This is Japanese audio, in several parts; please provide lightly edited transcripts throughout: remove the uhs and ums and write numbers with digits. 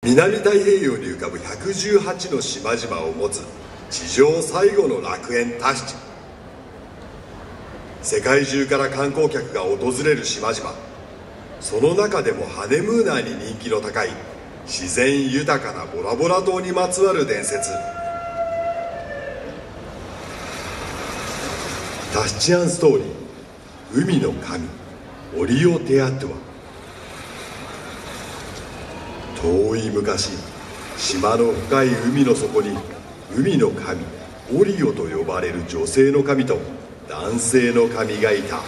南太平洋に浮かぶ118の島々を持つ地上最後の楽園タヒチ。世界中から観光客が訪れる島々、その中でもハネムーナーに人気の高い自然豊かなボラボラ島にまつわる伝説。タヒチアンストーリー、海の神オリオ・テアトゥア。遠い昔、島の深い海の底に海の神オリオと呼ばれる女性の神と男性の神がいた。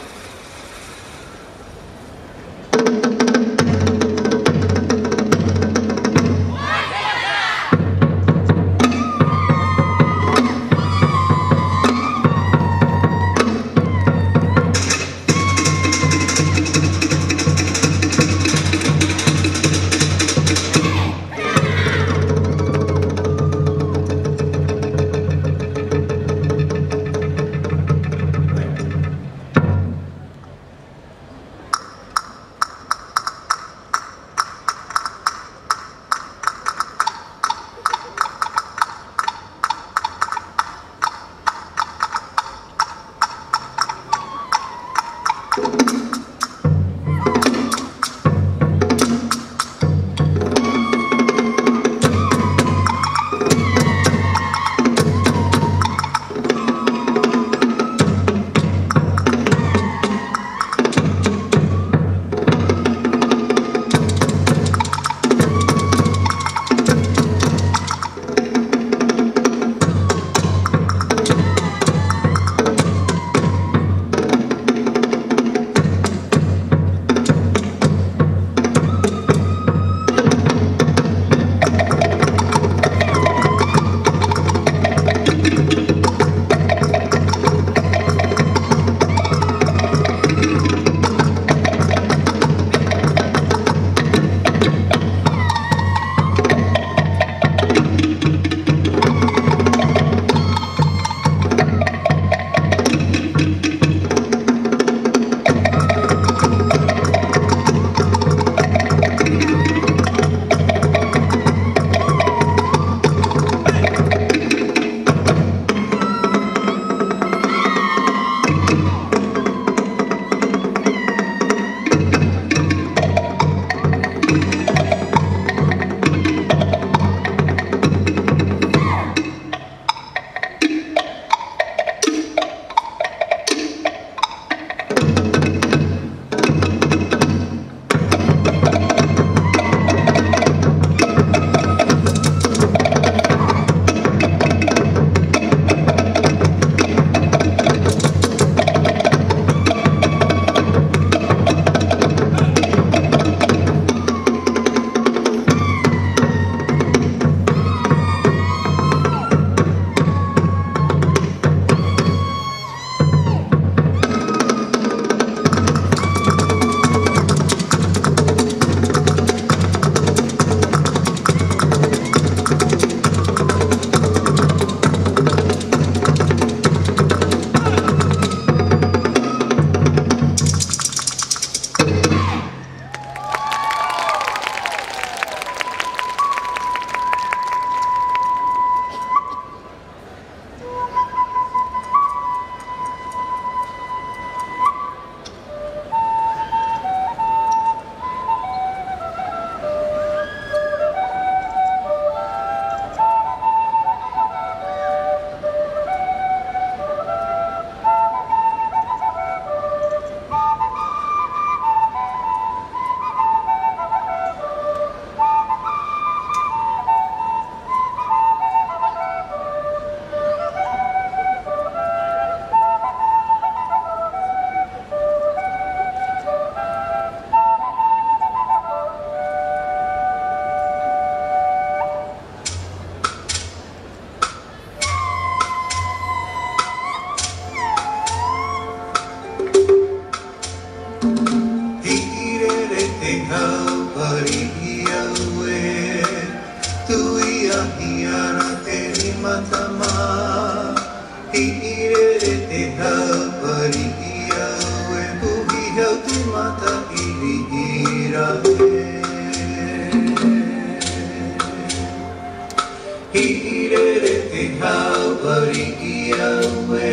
Irere te hawari ia ue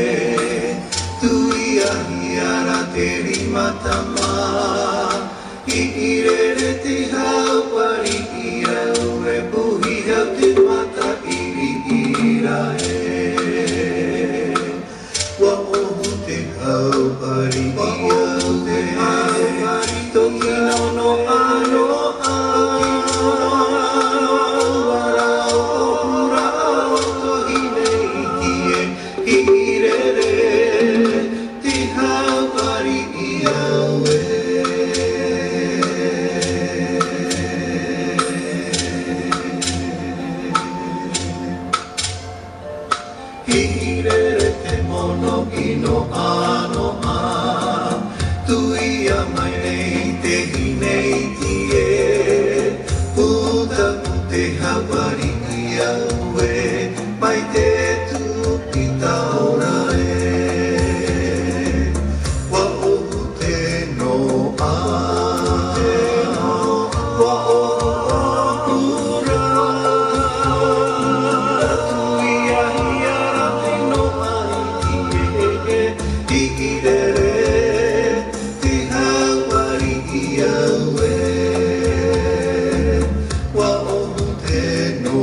Tuia hiara te rimatama Irere te hawari ia ue Puhi hau te mata iri ira e Wa ohu te hawari ia ue Toki no ano Hirere te mono ino ano a Tuia mai nei te hinei tie Puta te hawari ia ue Mai te tupita ora e Wa ohu te no a Wa ohu ura Tuia hiara te no ai tie Irere te hawari ia ue Wa ohu te no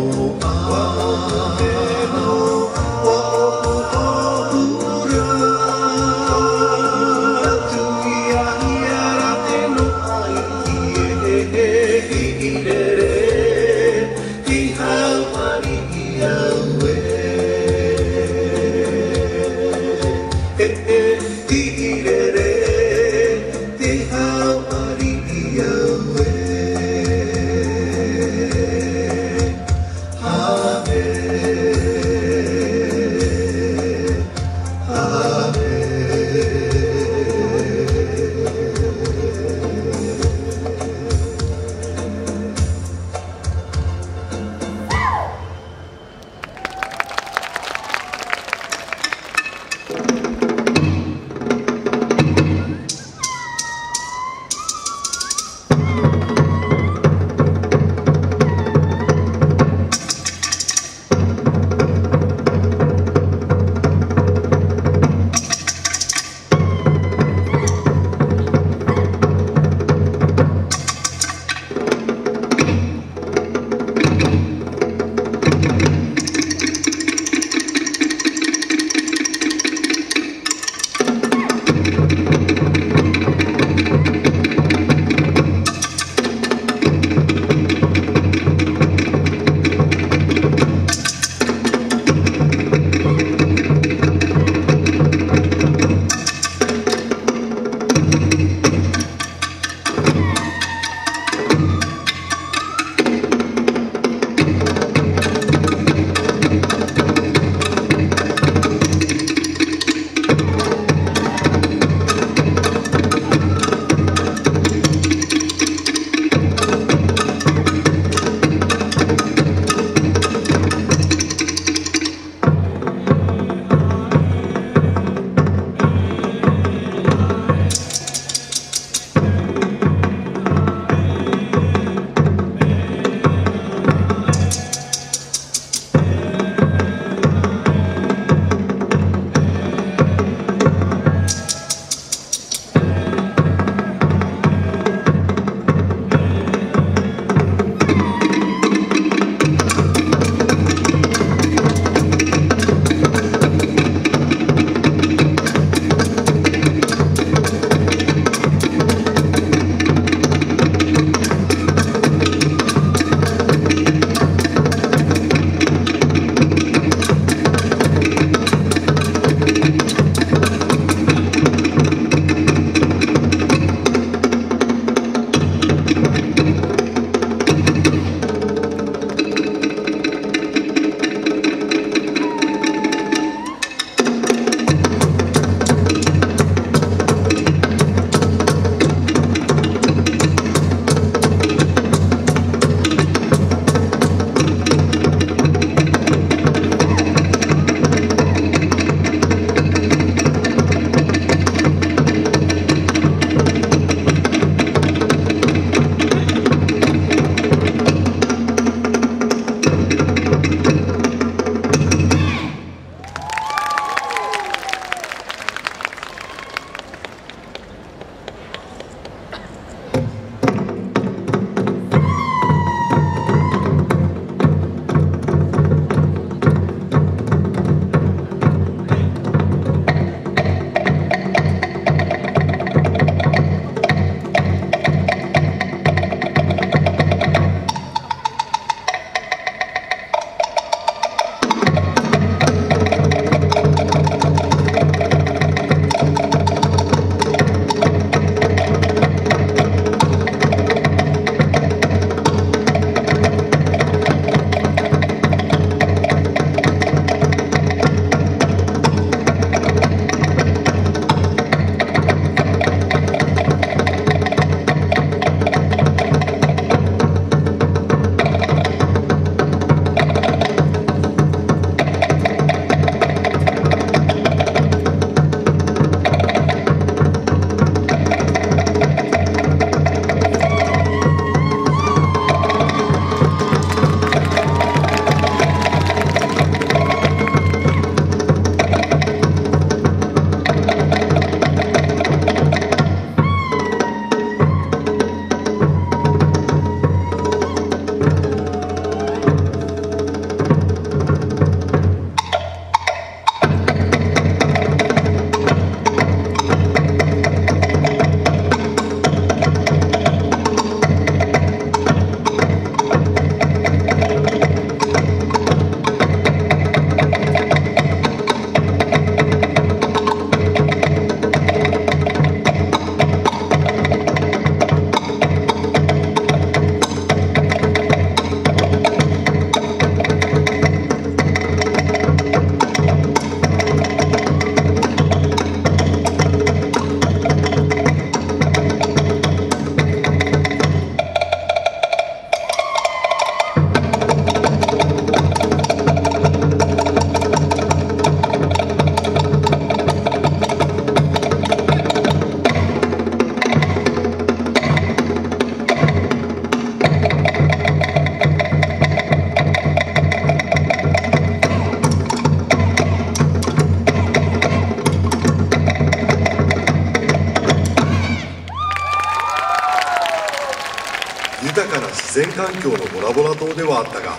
環境のボラボラ島ではあったが、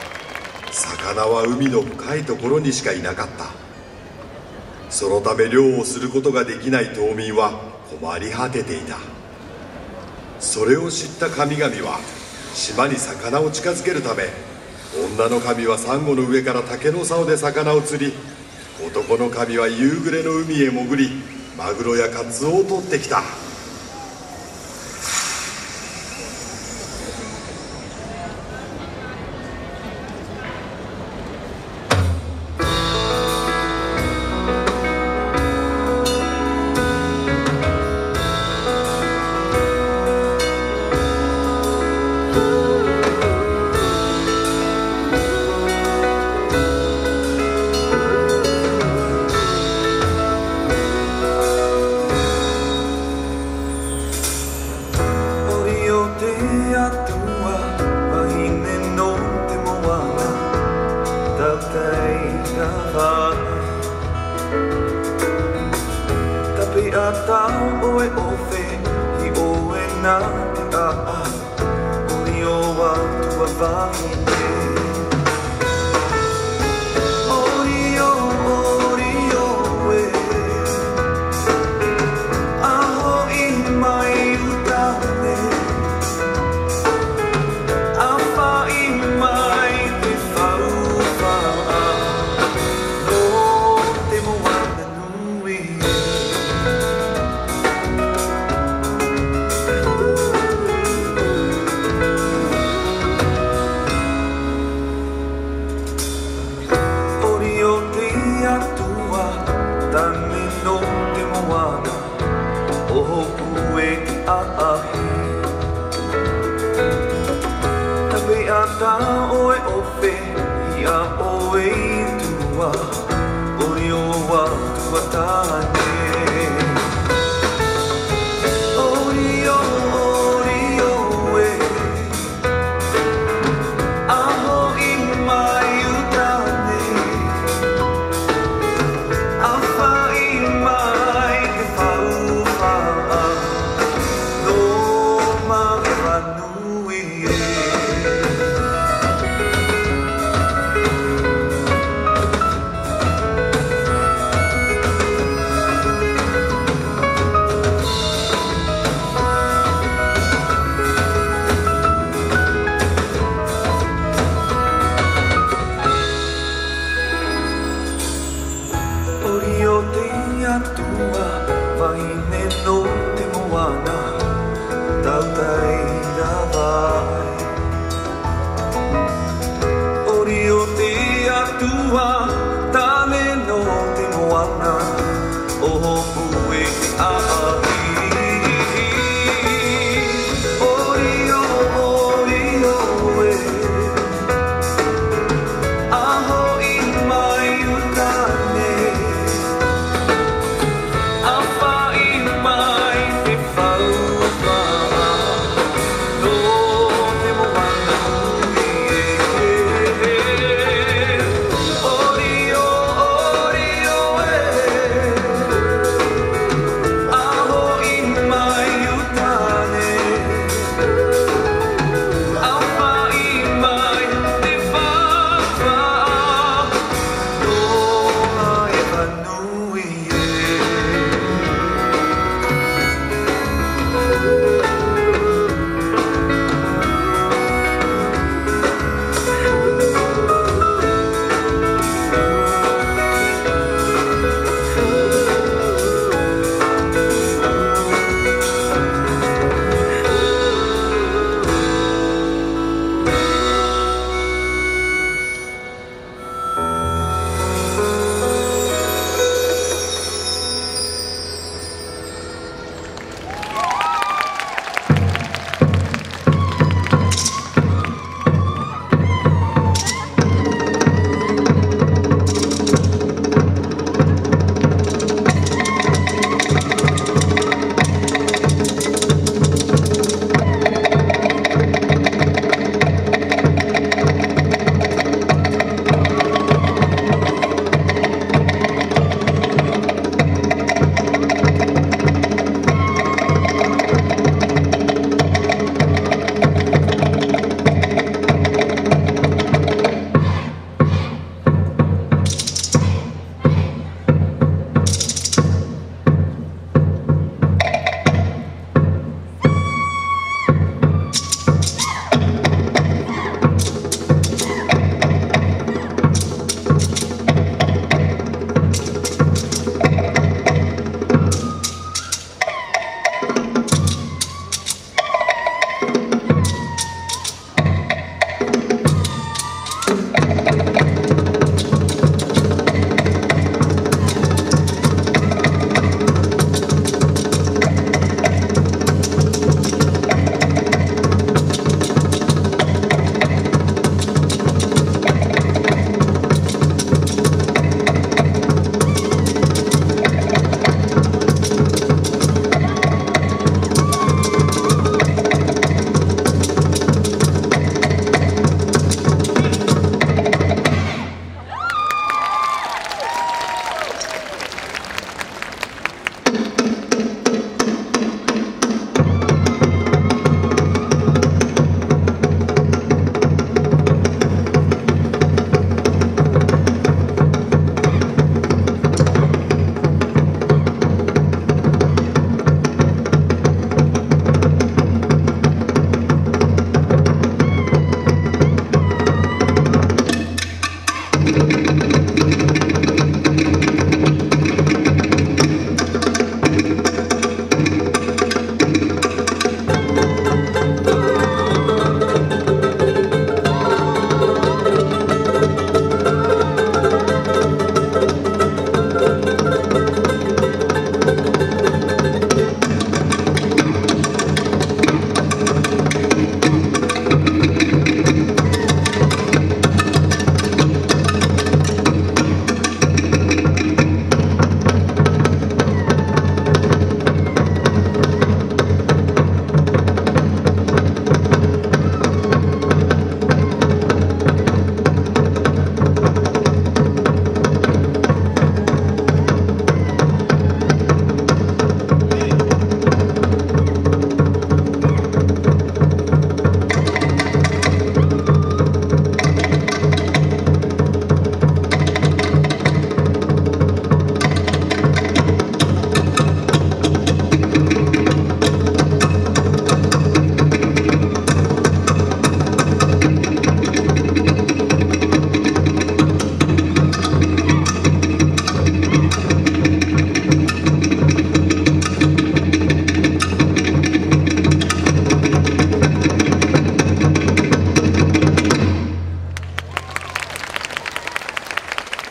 魚は海の深いところにしかいなかった。そのため漁をすることができない島民は困り果てていた。それを知った神々は島に魚を近づけるため、女の神はサンゴの上から竹の竿で魚を釣り、男の神は夕暮れの海へ潜り、マグロやカツオを取ってきた。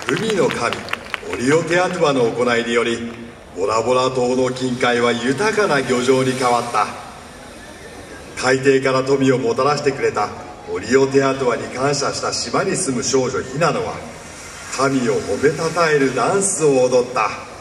海の神オリオテアトゥアの行いによりボラボラ島の近海は豊かな漁場に変わった。海底から富をもたらしてくれたオリオテアトゥアに感謝した島に住む少女ヒナノは神を褒めたたえるダンスを踊った。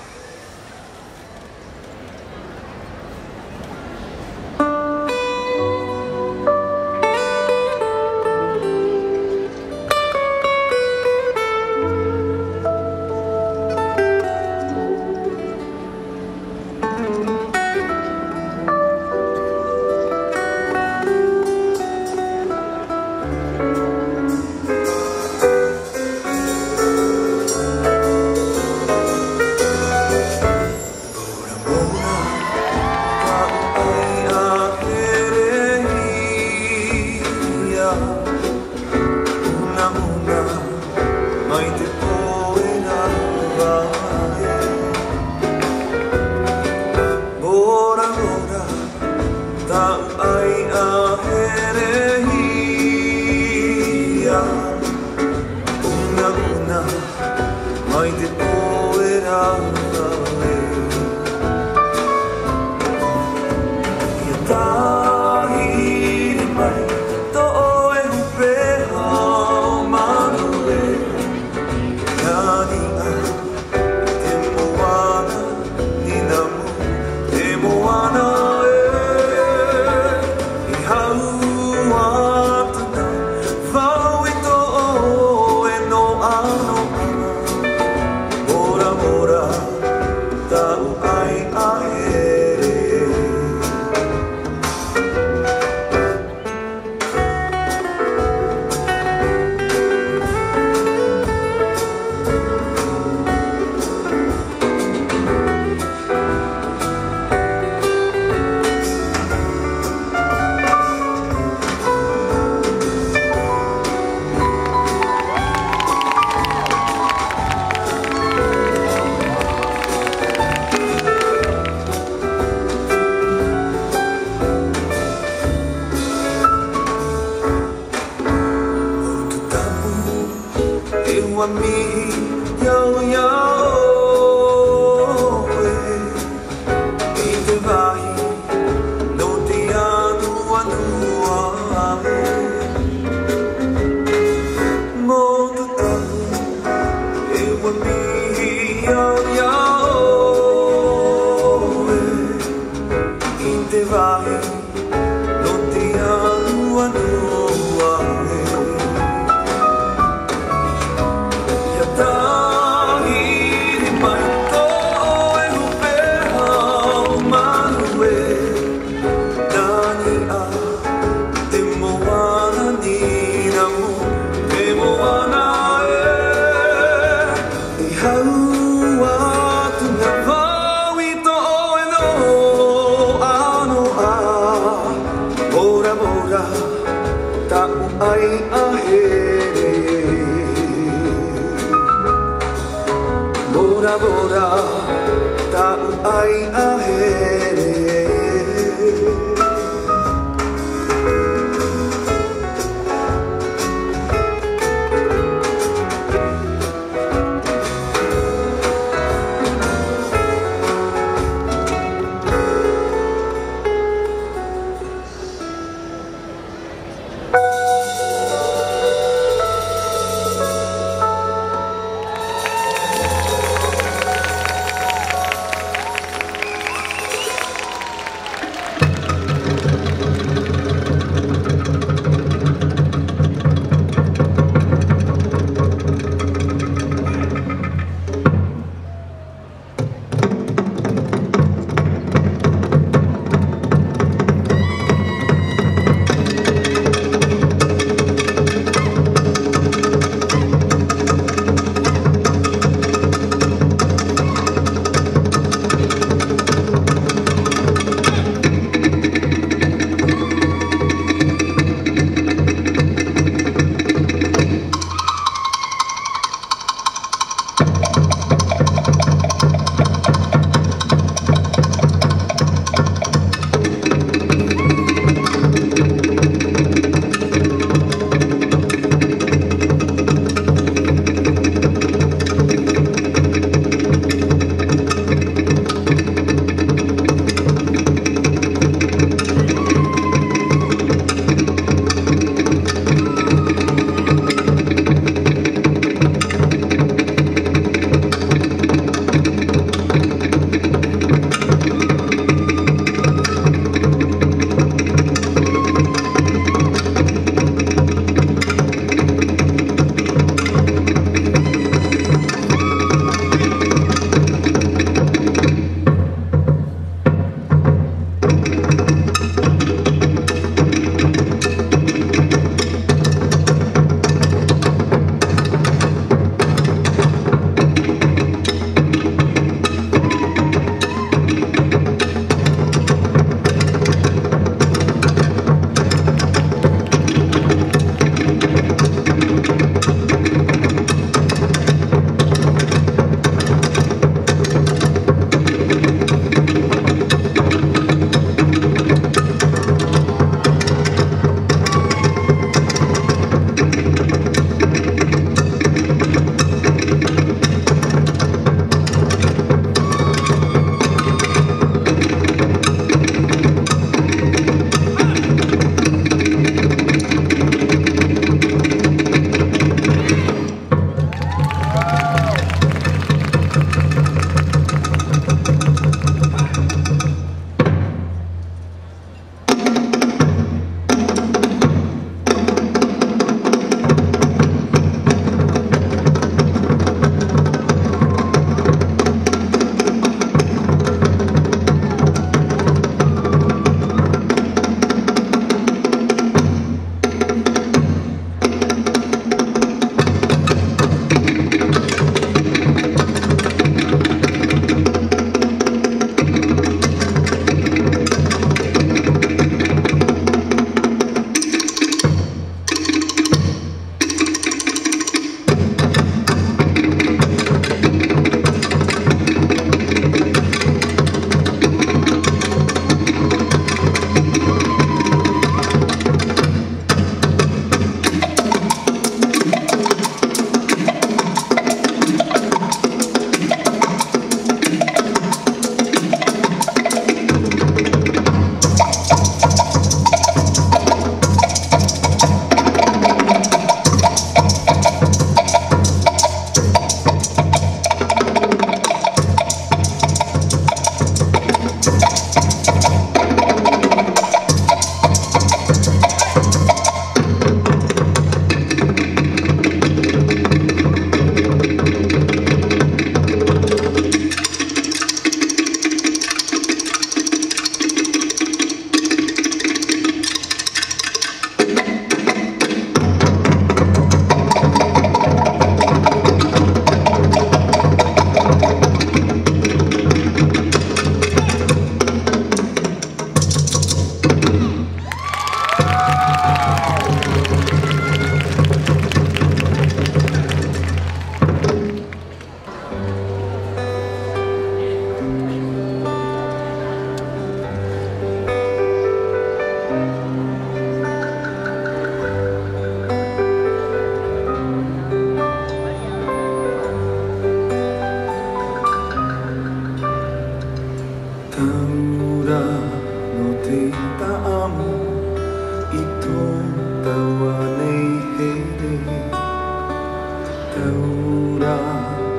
taura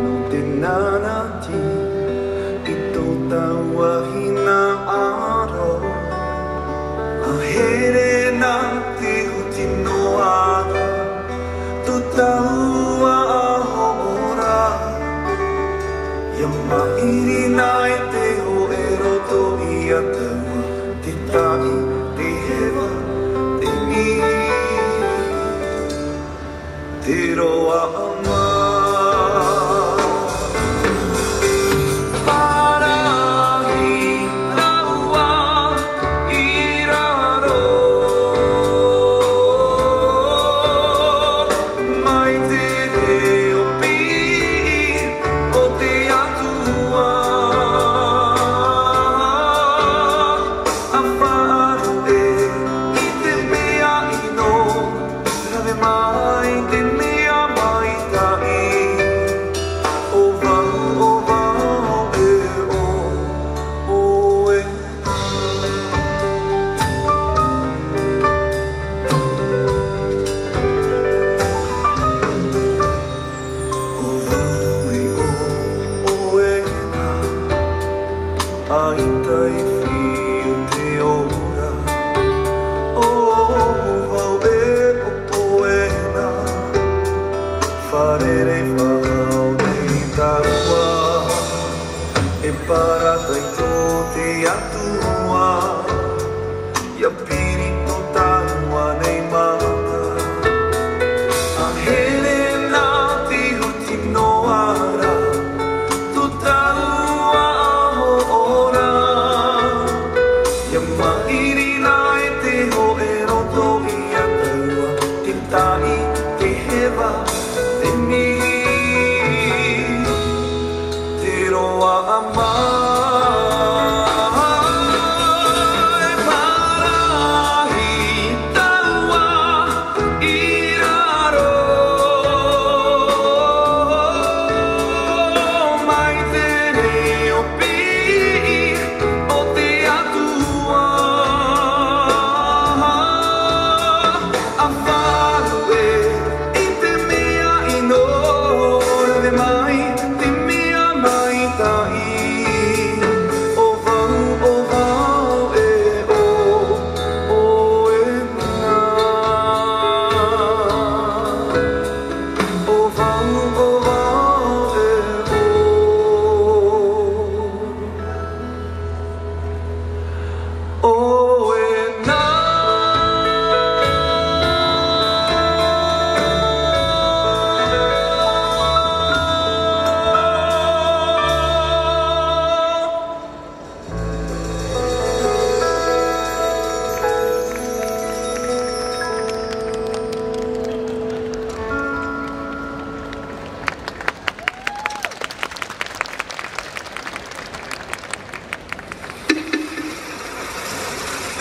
no te nanati I tō taua hina aro a here nā te huti no ara tō taua a hora ia mairi nai te ho e roto I a taua te tai te hewa te ni te roa ama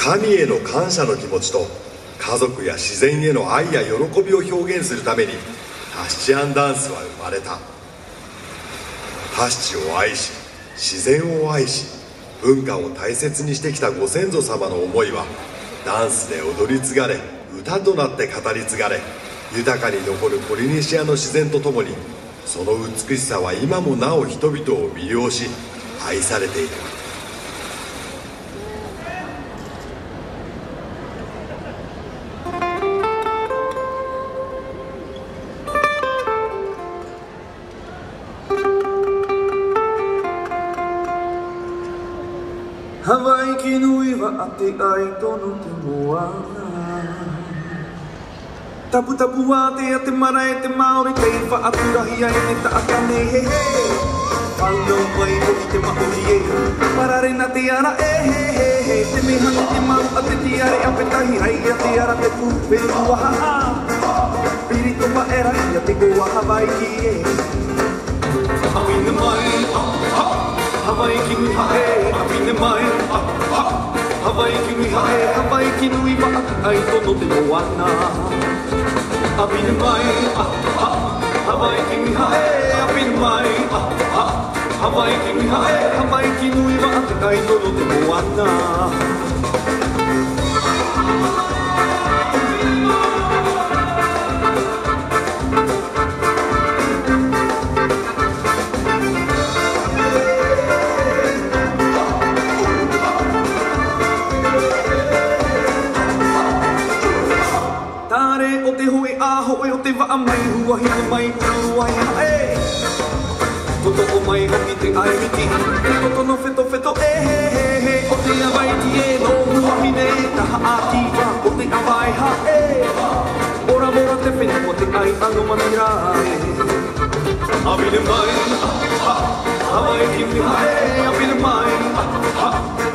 神への感謝の気持ちと家族や自然への愛や喜びを表現するためにタシチアンダンスは生まれた。タシチを愛し自然を愛し文化を大切にしてきたご先祖様の思いはダンスで踊り継がれ歌となって語り継がれ豊かに残るポリネシアの自然とともにその美しさは今もなお人々を魅了し愛されている。ハワイキヌイはあて愛とのてもあタプタプはてやてまらえてまおりていぱあつらひやえねたあかねへへパンドンワイボキてまおりえパラレナてやらえへへてみはねてまうあててやれあぺたひらいやてやらてぷぺるわははピリとまえらいやてごはハワイキえあみんなまいハワイキヌイハエアピネマエハワイキヌイハエハワイキヌイは愛とのてもわなアピネマエハワイキヌイハエアピネマエハワイキヌイハエハワイキヌイは愛とのてもわなわいはえことお前が見てあいみきことのフェトフェトえへへおてやばいきえのふわみねたはあきはおてやばいはえボラボラてフェンおてあいあのまみらえあびれまいハワイキミハエあびれまい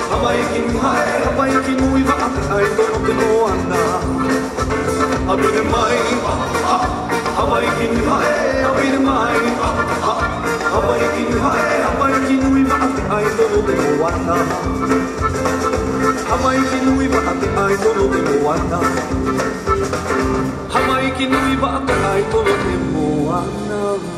ハワイキミハエハワイキムイはあてあいとのてもあんなあびれまいハワイキミハエあびれまいハワイキミハエハワイキムイはあてあいとのてもあんなハワイキムイはあてあいとのてもあんなハワイキムイはあてあいとのてもあんな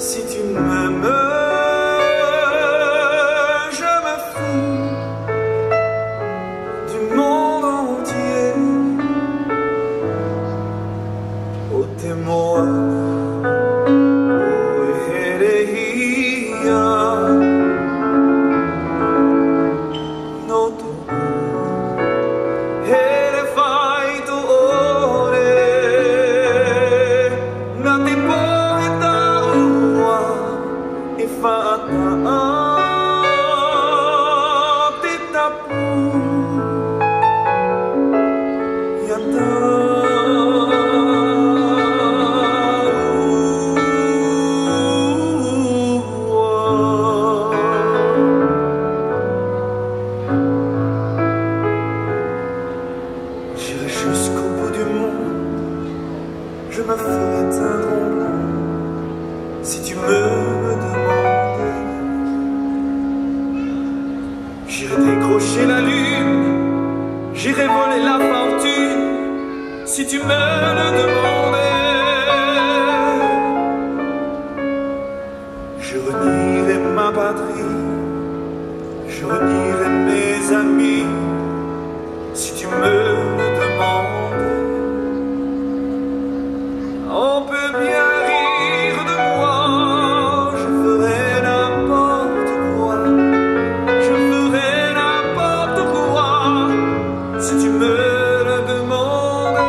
Si tu m'aimes, je me fous du monde entier. Oh, t'es-moi, oh, Herehia, Noto, Herefai to ore, Nate poeta ua, Ifata te tapu, Yata. J'irai jusqu'au bout du monde, je me ferai teindre en blanc si tu me demandais. J'irai décrocher la lune, j'irai voler la fortune si tu me le demandais. Je renierai ma patrie, je renierai mes amis si tu me le demandes. On peut bien rire de moi, je ferai n'importe quoi, je ferai n'importe quoi si tu me le demandes.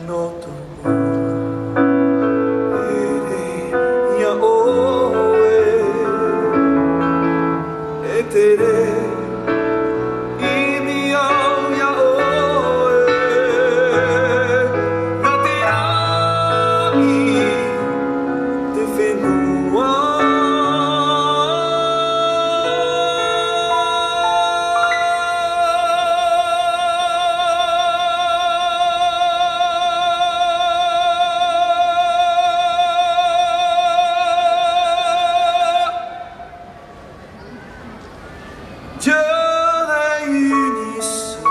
Noto, Herehia, Tere, Imia, Yaoe, Naterami, Te Whenua. Dieu réunit ceux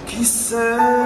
qui s'aiment.